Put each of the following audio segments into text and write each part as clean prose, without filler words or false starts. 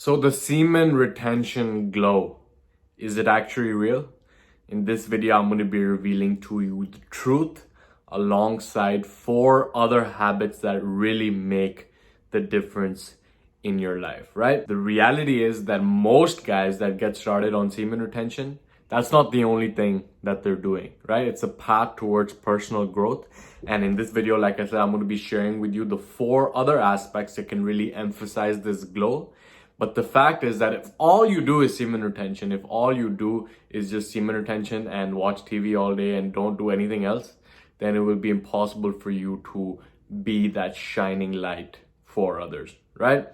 So the semen retention glow, is it actually real? In this video, I'm going to be revealing to you the truth alongside 4 other habits that really make the difference in your life, right? The reality is that most guys that get started on semen retention, that's not the only thing that they're doing, right? It's a path towards personal growth. And in this video, like I said, I'm going to be sharing with you the 4 other aspects that can really emphasize this glow. But the fact is that if all you do is semen retention, if all you do is just semen retention and watch TV all day and don't do anything else, then it will be impossible for you to be that shining light for others, right?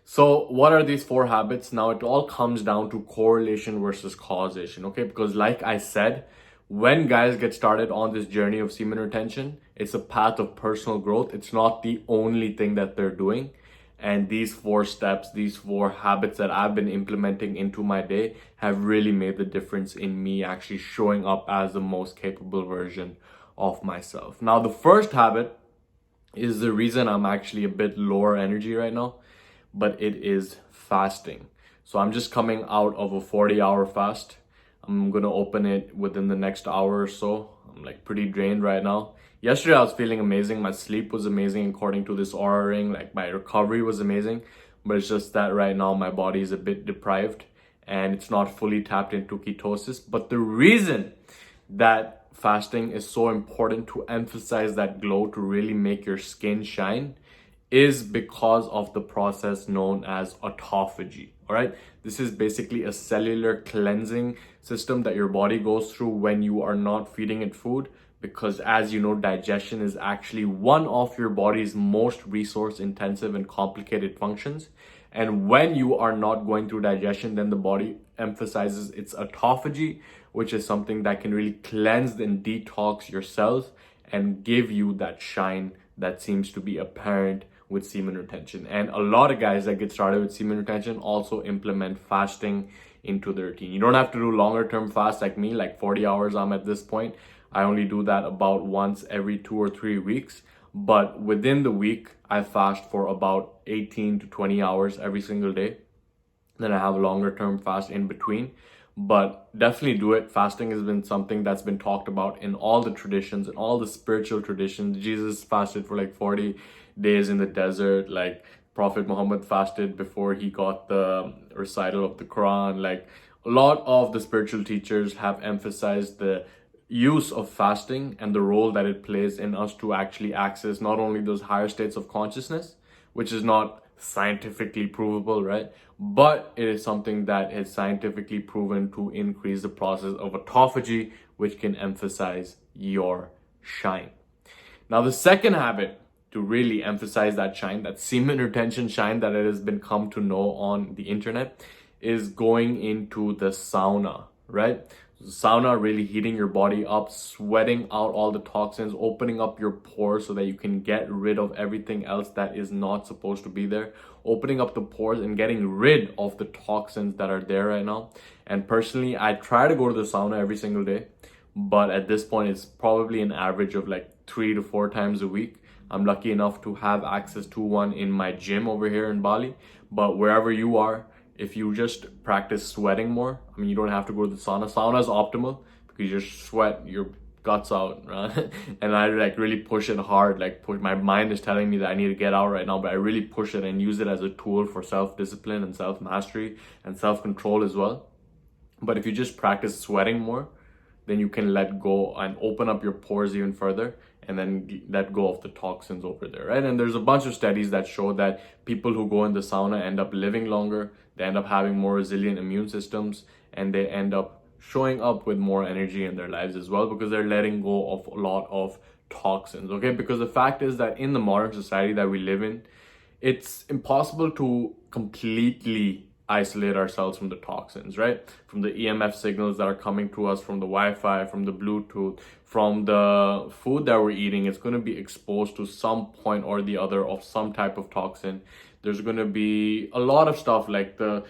So what are these 4 habits? Now it all comes down to correlation versus causation, okay? Because like I said, when guys get started on this journey of semen retention, it's a path of personal growth. It's not the only thing that they're doing. And these 4 steps, these 4 habits that I've been implementing into my day have really made the difference in me actually showing up as the most capable version of myself. Now, the first habit is the reason I'm actually a bit lower energy right now, but it is fasting. So I'm just coming out of a 40-hour fast. I'm gonna open it within the next hour or so. I'm like pretty drained right now. Yesterday I was feeling amazing. My sleep was amazing according to this Aura ring. Like my recovery was amazing, but it's just that right now my body is a bit deprived and it's not fully tapped into ketosis. But the reason that fasting is so important to emphasize that glow, to really make your skin shine, is because of the process known as autophagy. All right, this is basically a cellular cleansing system that your body goes through when you are not feeding it food, because as you know, digestion is actually one of your body's most resource intensive and complicated functions. And when you are not going through digestion, then the body emphasizes its autophagy, which is something that can really cleanse and detox your cells and give you that shine that seems to be apparent with semen retention. And a lot of guys that get started with semen retention also implement fasting into their routine. You don't have to do longer term fast like me, like 40 hours I'm at this point. I only do that about once every 2 or 3 weeks. But within the week, I fast for about 18 to 20 hours every single day. Then I have a longer term fast in between. But definitely do it. Fasting has been something that's been talked about in all the traditions, in all the spiritual traditions. Jesus fasted for like 40 days in the desert. Like Prophet Muhammad fasted before he got the recital of the Quran. Like a lot of the spiritual teachers have emphasized the use of fasting and the role that it plays in us to actually access not only those higher states of consciousness, which is not scientifically provable, right? But it is something that is scientifically proven to increase the process of autophagy, which can emphasize your shine. Now, the second habit to really emphasize that shine, that semen retention shine that it has been come to know on the internet, is going into the sauna, right? Sauna, really heating your body up, sweating out all the toxins, opening up your pores so that you can get rid of everything else that is not supposed to be there, opening up the pores and getting rid of the toxins that are there right now. And personally, I try to go to the sauna every single day, but at this point it's probably an average of like 3 to 4 times a week. I'm lucky enough to have access to one in my gym over here in Bali, but wherever you are, if you just practice sweating more, I mean, you don't have to go to the sauna. Sauna is optimal because you just sweat your guts out, right? And I like really push it hard, my mind is telling me that I need to get out right now, but I really push it and use it as a tool for self-discipline and self-mastery and self-control as well. But if you just practice sweating more, then you can let go and open up your pores even further and then let go of the toxins over there, right? And there's a bunch of studies that show that people who go in the sauna end up living longer, they end up having more resilient immune systems, and they end up showing up with more energy in their lives as well because they're letting go of a lot of toxins, okay? Because the fact is that in the modern society that we live in, it's impossible to completely isolate ourselves from the toxins, right? From the EMF signals that are coming to us, from the Wi-Fi, from the Bluetooth, from the food that we're eating. It's going to be exposed to some point or the other of some type of toxin. There's going to be a lot of stuff like the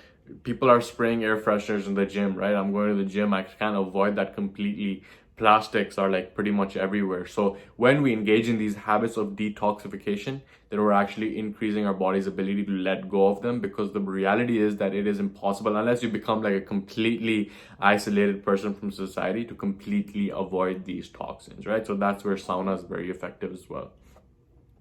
people are spraying air fresheners in the gym, right? I'm going to the gym. I can't avoid that completely. plastics are like pretty much everywhere. So when we engage in these habits of detoxification, then we're actually increasing our body's ability to let go of them, because the reality is that it is impossible, unless you become like a completely isolated person from society, to completely avoid these toxins, right? So that's where sauna is very effective as well.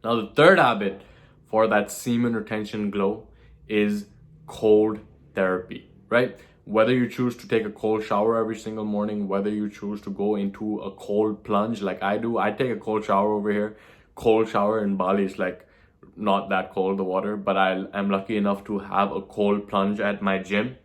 Now, the third habit for that semen retention glow is cold therapy, right? Whether you choose to take a cold shower every single morning, whether you choose to go into a cold plunge like I do. I take a cold shower over here. Cold shower in Bali is like not that cold, the water, but I am lucky enough to have a cold plunge at my gym,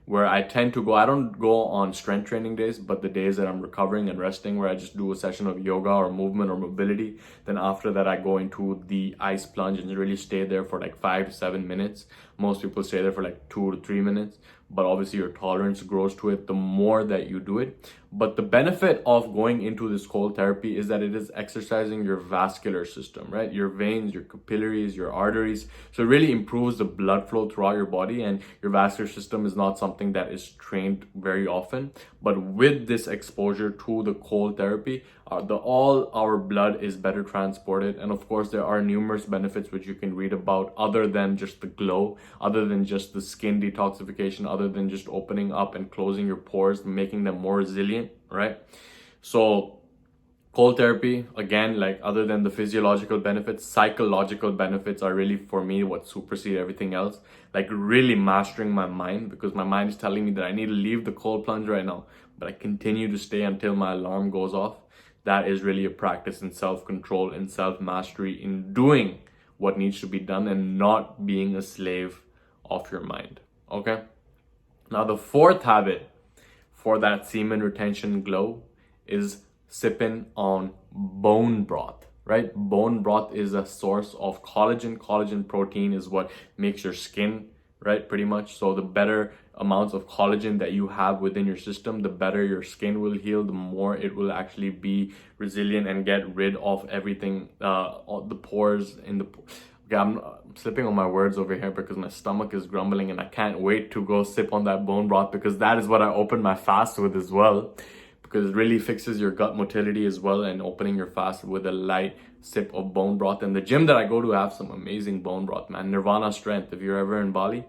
where I tend to go. I don't go on strength training days, but the days that I'm recovering and resting, where I just do a session of yoga or movement or mobility. Then after that, I go into the ice plunge and really stay there for like 5 to 7 minutes. Most people stay there for like 2 to 3 minutes, but obviously your tolerance grows to it the more that you do it. But the benefit of going into this cold therapy is that it is exercising your vascular system, right? Your veins, your capillaries, your arteries. So it really improves the blood flow throughout your body, and your vascular system is not something that is trained very often. But with this exposure to the cold therapy, all our blood is better transported. And of course, there are numerous benefits which you can read about, other than just the glow, other than just the skin detoxification, other than just opening up and closing your pores, making them more resilient, right? So cold therapy, again, like other than the physiological benefits, psychological benefits are really, for me, what supersede everything else. Like really mastering my mind, because my mind is telling me that I need to leave the cold plunge right now, but I continue to stay until my alarm goes off. That is really a practice in self-control and self-mastery, in doing what needs to be done and not being a slave of your mind, okay? Now, the fourth habit for that semen retention glow is sipping on bone broth, right? Bone broth is a source of collagen. Collagen protein is what makes your skin, right? Pretty much. So the better amounts of collagen that you have within your system, the better your skin will heal, the more it will actually be resilient and get rid of everything, all the pores in the... Okay, I'm slipping on my words over here because my stomach is grumbling, and I can't wait to go sip on that bone broth, because that is what I open my fast with as well, because it really fixes your gut motility as well, and opening your fast with a light sip of bone broth. And the gym that I go to have some amazing bone broth, man. Nirvana strength. If you're ever in Bali,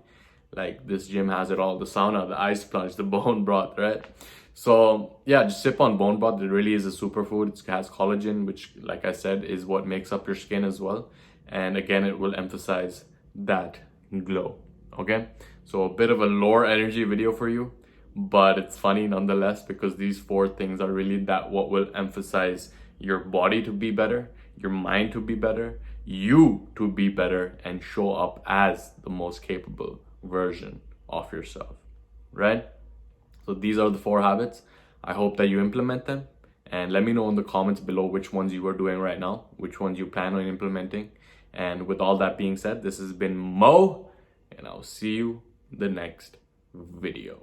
like, this gym has it all: the sauna, the ice plunge, the bone broth, right? So yeah, just sip on bone broth. It really is a superfood. It has collagen, which, like I said, is what makes up your skin as well. And again, it will emphasize that glow, okay? So a bit of a lower energy video for you, but it's funny nonetheless, because these four things are really that what will emphasize your body to be better, your mind to be better, you to be better, and show up as the most capable version of yourself, right? So these are the 4 habits. I hope that you implement them, and let me know in the comments below which ones you are doing right now, which ones you plan on implementing. And with all that being said, this has been Mo, and I'll see you in the next video.